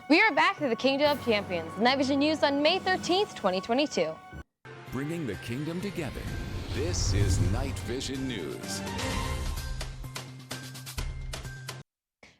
We are back to the Kingdom of Champions, KnightVision News on May 13th, 2022. Bringing the kingdom together. This is KnightVision News.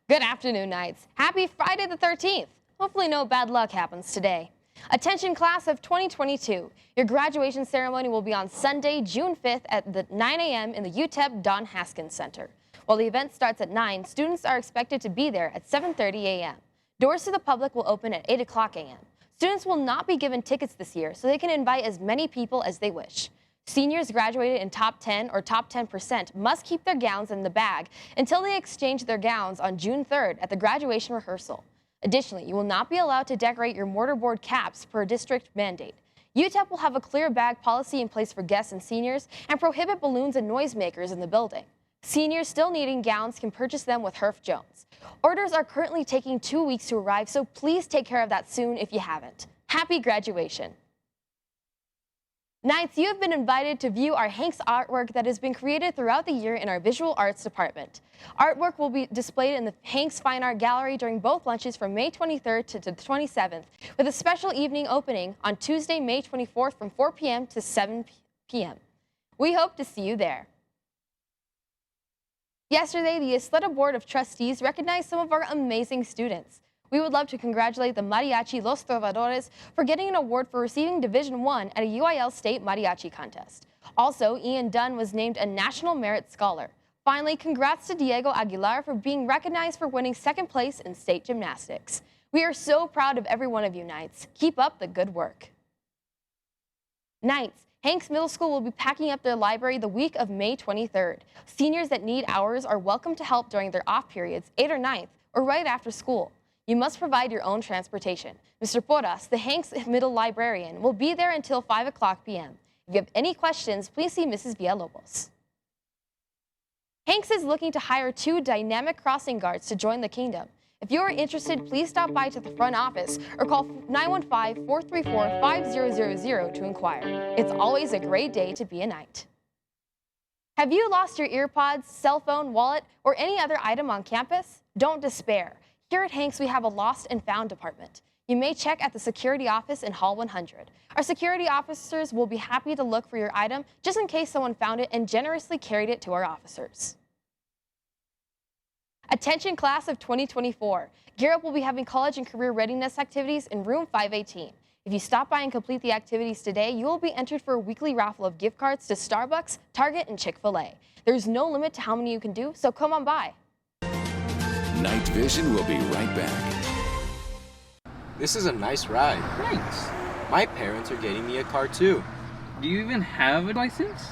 Good afternoon, Knights. Happy Friday the 13th. Hopefully no bad luck happens today. Attention class of 2022. Your graduation ceremony will be on Sunday, June 5th at 9 a.m. in the UTEP Don Haskins Center. While the event starts at 9, students are expected to be there at 7:30 a.m. Doors to the public will open at 8 o'clock a.m. Students will not be given tickets this year, so they can invite as many people as they wish. Seniors graduated in top 10 or top 10% must keep their gowns in the bag until they exchange their gowns on June 3rd at the graduation rehearsal. Additionally, you will not be allowed to decorate your mortarboard caps per district mandate. UTEP will have a clear bag policy in place for guests and seniors and prohibit balloons and noisemakers in the building. Seniors still needing gowns can purchase them with Herff Jones. Orders are currently taking 2 weeks to arrive, so please take care of that soon if you haven't. Happy graduation. Knights, you have been invited to view our Hanks artwork that has been created throughout the year in our Visual Arts department. Artwork will be displayed in the Hanks Fine Art Gallery during both lunches from May 23rd to the 27th, with a special evening opening on Tuesday, May 24th from 4 p.m. to 7 p.m. We hope to see you there. Yesterday, the Isleta Board of Trustees recognized some of our amazing students. We would love to congratulate the Mariachi Los Trovadores for getting an award for receiving Division I at a UIL State Mariachi contest. Also, Ian Dunn was named a National Merit Scholar. Finally, congrats to Diego Aguilar for being recognized for winning second place in state gymnastics. We are so proud of every one of you, Knights. Keep up the good work. Knights, Hanks Middle School will be packing up their library the week of May 23rd. Seniors that need hours are welcome to help during their off periods, 8th or 9th, or right after school. You must provide your own transportation. Mr. Porras, the Hanks Middle Librarian, will be there until 5 o'clock p.m. If you have any questions, please see Mrs. Villalobos. Hanks is looking to hire 2 dynamic crossing guards to join the kingdom. If you are interested, please stop by to the front office or call 915-434-5000 to inquire. It's always a great day to be a Knight. Have you lost your earpods, cell phone, wallet, or any other item on campus? Don't despair. Here at Hanks, we have a lost and found department. You may check at the security office in Hall 100. Our security officers will be happy to look for your item just in case someone found it and generously carried it to our officers. Attention class of 2024. Gear Up will be having college and career readiness activities in room 518. If you stop by and complete the activities today, you will be entered for a weekly raffle of gift cards to Starbucks, Target, and Chick-fil-A. There's no limit to how many you can do, so come on by. KnightVision will be right back. This is a nice ride. Nice. My parents are getting me a car too. Do you even have a license?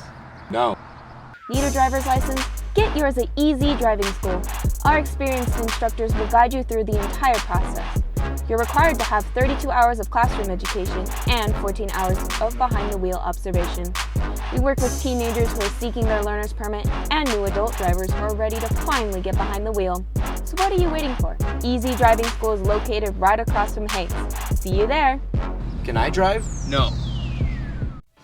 No. Need a driver's license? Get yours at Easy Driving School. Our experienced instructors will guide you through the entire process. You're required to have 32 hours of classroom education and 14 hours of behind-the-wheel observation. We work with teenagers who are seeking their learner's permit and new adult drivers who are ready to finally get behind the wheel. So what are you waiting for? Easy Driving School is located right across from Hanks. See you there. Can I drive? No.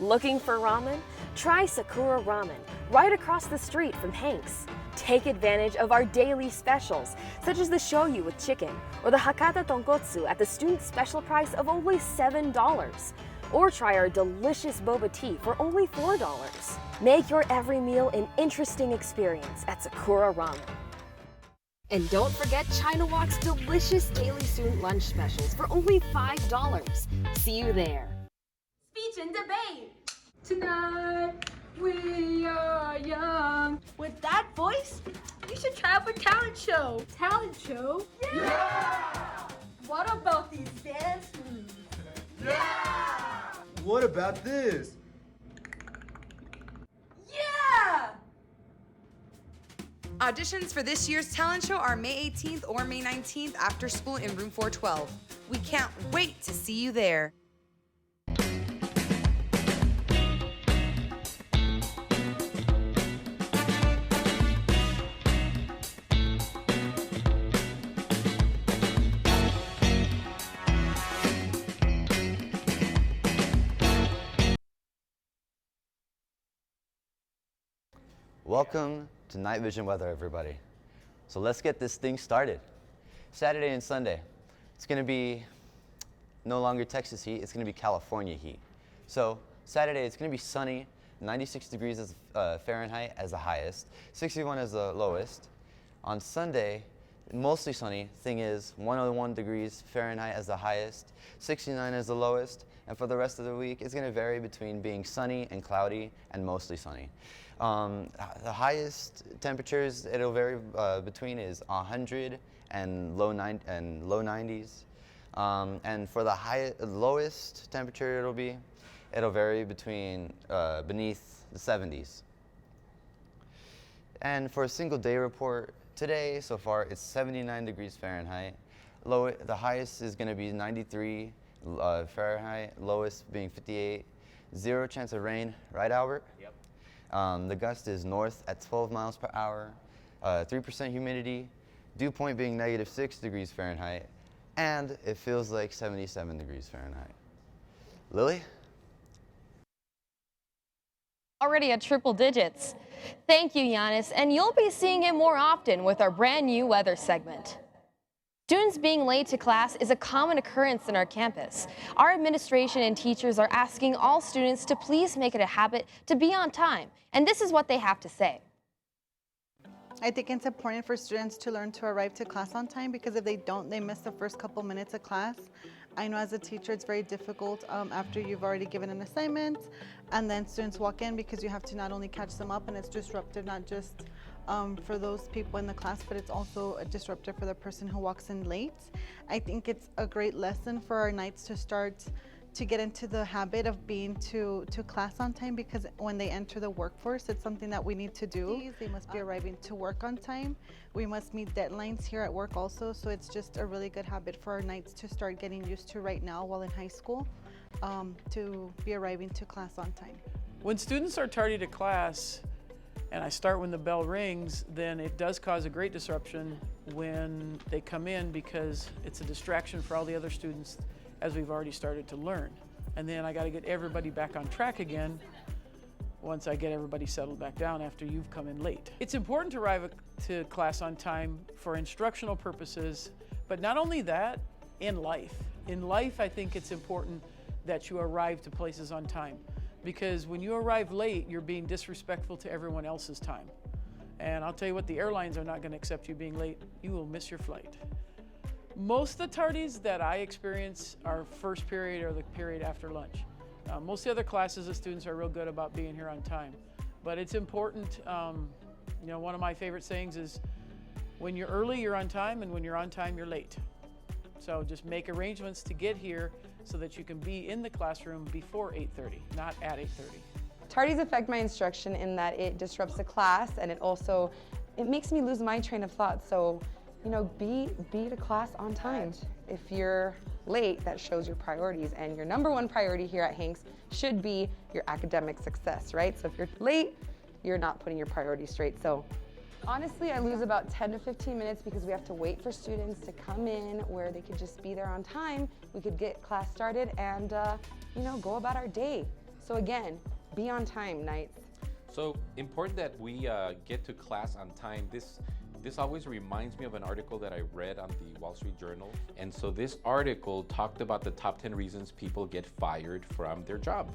Looking for ramen? Try Sakura Ramen, right across the street from Hanks. Take advantage of our daily specials, such as the shoyu with chicken or the Hakata tonkotsu at the student special price of only $7. Or try our delicious boba tea for only $4. Make your every meal an interesting experience at Sakura Ramen. And don't forget China Walk's delicious daily student lunch specials for only $5. See you there. Speech and debate. Tonight we are young. With that voice, you should try out for talent show. Talent show? Yeah! What about these dance moves? Yeah! What about this? Yeah! Auditions for this year's talent show are May 18th or May 19th after school in room 412. We can't wait to see you there. Welcome to KnightVision weather, everybody. So let's get this thing started. Saturday and Sunday. it's going to be no longer Texas heat, it's going to be California heat. So Saturday, it's going to be sunny, 96 degrees as, Fahrenheit as the highest, 61 as the lowest. On Sunday, mostly sunny. Thing is, 101 degrees Fahrenheit as the highest, 69 as the lowest. And for the rest of the week, it's going to vary between being sunny and cloudy and mostly sunny. The highest temperatures it'll vary between is 100 and low 90s. And for the lowest temperature it'll vary between beneath the 70s. And for a single day report, today so far it's 79 degrees Fahrenheit. The highest is going to be 93 Fahrenheit, lowest being 58. 0 chance of rain, right, Albert? Yep. The gust is north at 12 miles per hour, 3% humidity, dew point being -6 degrees Fahrenheit, and it feels like 77 degrees Fahrenheit. Lily? Already at triple digits. Thank you, Giannis, and you'll be seeing it more often with our brand new weather segment. Students being late to class is a common occurrence in our campus. Our administration and teachers are asking all students to please make it a habit to be on time, and this is what they have to say. I think it's important for students to learn to arrive to class on time, because if they don't, they miss the first couple minutes of class. I know as a teacher it's very difficult after you've already given an assignment and then students walk in, because you have to not only catch them up, and it's disruptive not just for those people in the class, but it's also a disruptive for the person who walks in late. I think it's a great lesson for our Knights to start to get into the habit of being to class on time, because when they enter the workforce, it's something that we need to do. They must be arriving to work on time. We must meet deadlines here at work also, so it's just a really good habit for our Knights to start getting used to right now while in high school, to be arriving to class on time. When students are tardy to class, and I start when the bell rings, then it does cause a great disruption when they come in, because it's a distraction for all the other students as we've already started to learn. And then I got to get everybody back on track again once I get everybody settled back down after you've come in late. It's important to arrive to class on time for instructional purposes, but not only that, in life. In life, I think it's important that you arrive to places on time, because when you arrive late, you're being disrespectful to everyone else's time. And I'll tell you what, the airlines are not going to accept you being late. You will miss your flight. Most of the tardies that I experience are first period or the period after lunch. Most of the other classes, the students are real good about being here on time. But it's important, you know, one of my favorite sayings is, when you're early, you're on time, and when you're on time, you're late. So just make arrangements to get here so that you can be in the classroom before 8:30, not at 8:30. Tardies affect my instruction in that it disrupts the class, and it makes me lose my train of thought. So, you know, be to class on time. If you're late, that shows your priorities, and your #1 priority here at Hanks should be your academic success, right? So if you're late, you're not putting your priorities straight. So honestly, I lose about 10 to 15 minutes because we have to wait for students to come in where they could just be there on time. We could get class started and, you know, go about our day. So again, be on time, Knights. So important that we get to class on time. This always reminds me of an article that I read on the Wall Street Journal. And so this article talked about the top 10 reasons people get fired from their job.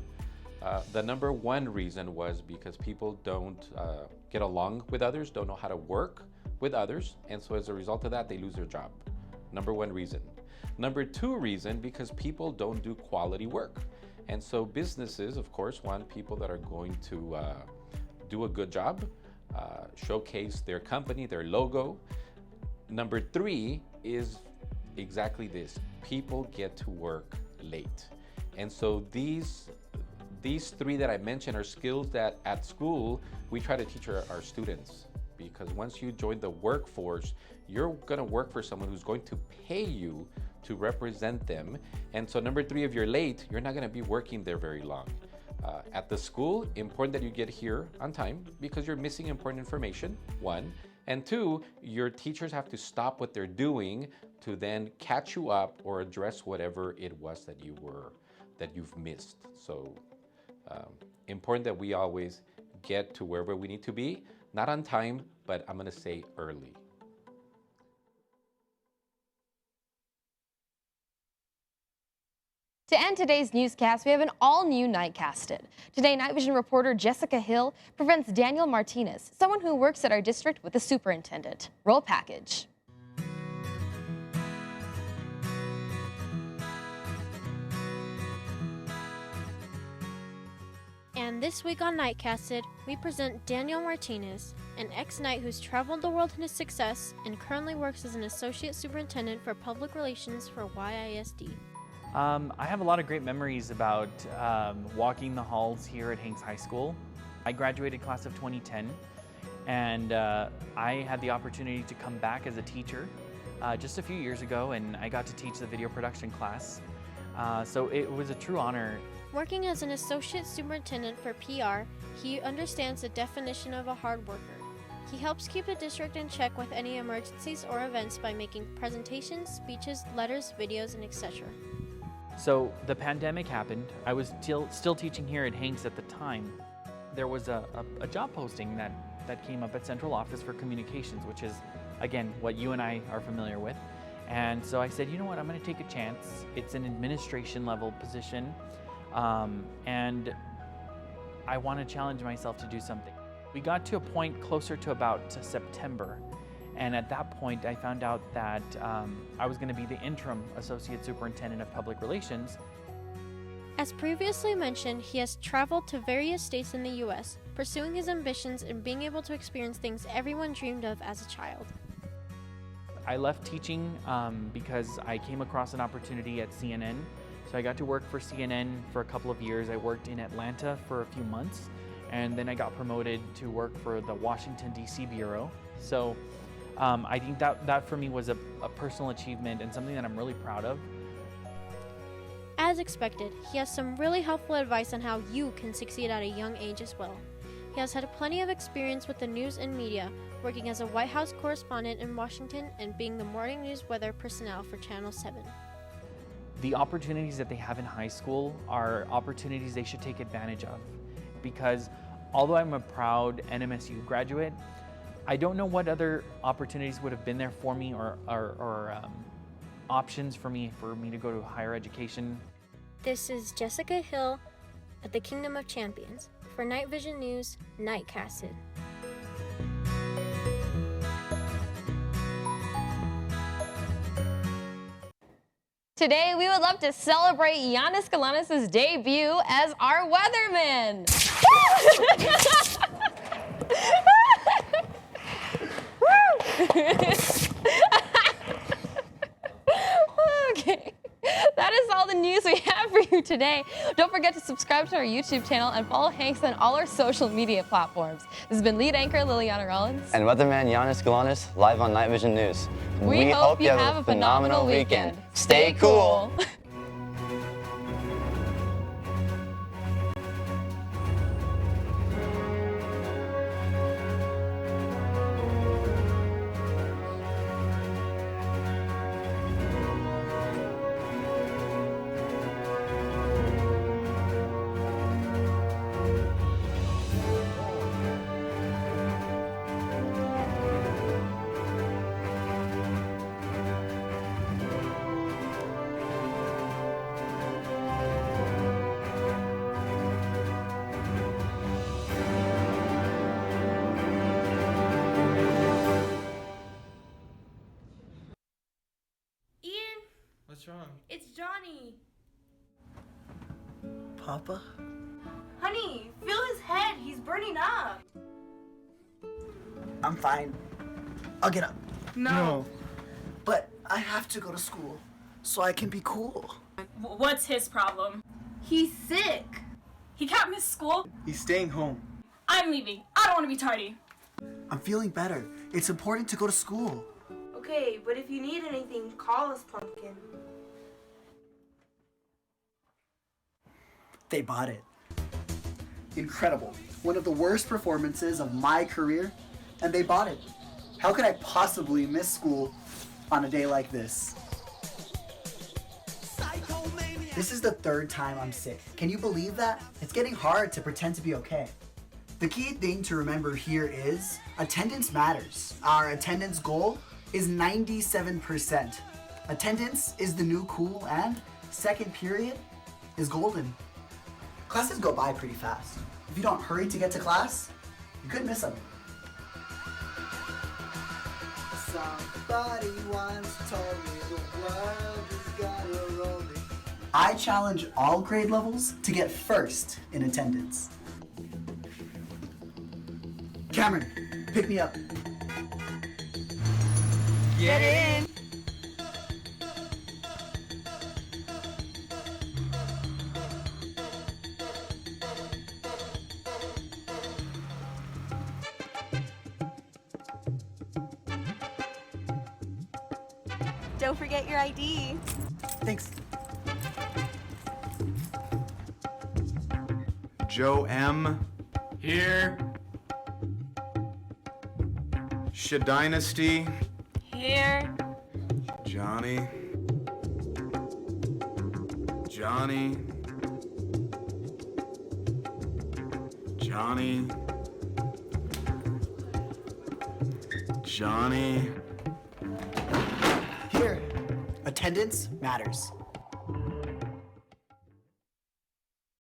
The #1 reason was because people don't get along with others, don't know how to work with others, and so as a result of that, they lose their job. #1 reason. #2 reason, because people don't do quality work. And so businesses, of course, want people that are going to do a good job, showcase their company, their logo. #3 is exactly this. People get to work late. And so these 3 that I mentioned are skills that at school we try to teach our students, because once you join the workforce, you're going to work for someone who's going to pay you to represent them. And so #3, if you're late, you're not going to be working there very long. At the school, important that you get here on time, because you're missing important information, 1. And 2, your teachers have to stop what they're doing to then catch you up or address whatever it was that you've missed. So important that we always get to wherever we need to be, not on time, but I'm going to say early. To end today's newscast, we have an all-new Nightcasted. Today, Night Vision reporter Jessica Hill prevents Daniel Martinez, someone who works at our district with the superintendent. Roll package. And this week on Nightcasted, we present Daniel Martinez, an ex-Knight who's traveled the world in his success and currently works as an associate superintendent for public relations for YISD. I have a lot of great memories about walking the halls here at Hanks High School. I graduated class of 2010, and I had the opportunity to come back as a teacher just a few years ago, and I got to teach the video production class. So it was a true honor. Working as an associate superintendent for PR, he understands the definition of a hard worker. He helps keep the district in check with any emergencies or events by making presentations, speeches, letters, videos, and etc. So the pandemic happened. I was still teaching here at Hanks at the time. There was a job posting that came up at central office for communications, which is, again, what you and I are familiar with. And so I said, you know what, I'm gonna take a chance. It's an administration level position. And I want to challenge myself to do something. We got to a point closer to about September, and at that point I found out that I was going to be the interim associate superintendent of public relations. As previously mentioned, he has traveled to various states in the U.S., pursuing his ambitions and being able to experience things everyone dreamed of as a child. I left teaching because I came across an opportunity at CNN. So I got to work for CNN for a couple of years. I worked in Atlanta for a few months, and then I got promoted to work for the Washington, D.C. Bureau. So I think that for me was a personal achievement and something that I'm really proud of. As expected, he has some really helpful advice on how you can succeed at a young age as well. He has had plenty of experience with the news and media, working as a White House correspondent in Washington and being the morning news weather personnel for Channel 7. The opportunities that they have in high school are opportunities they should take advantage of, because although I'm a proud NMSU graduate, I don't know what other opportunities would have been there for me or options for me to go to higher education. This is Jessica Hill at the Kingdom of Champions. For Night Vision News, Nightcasted. Today, we would love to celebrate Giannis Galanis' debut as our weatherman. Okay, that is all the news we have for you today. Don't forget to subscribe to our YouTube channel and follow Hanks on all our social media platforms. This has been lead anchor Liliana Rollins. And weatherman Giannis Galanis, live on Night Vision News. We hope you have a phenomenal weekend. Stay cool. What's wrong? It's Johnny. Papa? Honey, feel his head. He's burning up. I'm fine. I'll get up. No. But I have to go to school so I can be cool. What's his problem? He's sick. He can't miss school. He's staying home. I'm leaving. I don't want to be tardy. I'm feeling better. It's important to go to school. Okay, but if you need anything, call us, Pumpkin. They bought it. Incredible. One of the worst performances of my career, and they bought it. How could I possibly miss school on a day like this? This is the third time I'm sick. Can you believe that? It's getting hard to pretend to be okay. The key thing to remember here is attendance matters. Our attendance goal is 97%. Attendance is the new cool, and second period is golden. Classes go by pretty fast. If you don't hurry to get to class, you could miss something. Somebody once told me the world has got a rolling. I challenge all grade levels to get first in attendance. Cameron, pick me up. Get in. Don't forget your ID. Thanks. Joe M. Here. Dynasty. Here. Johnny. Johnny. Johnny. Here, attendance matters.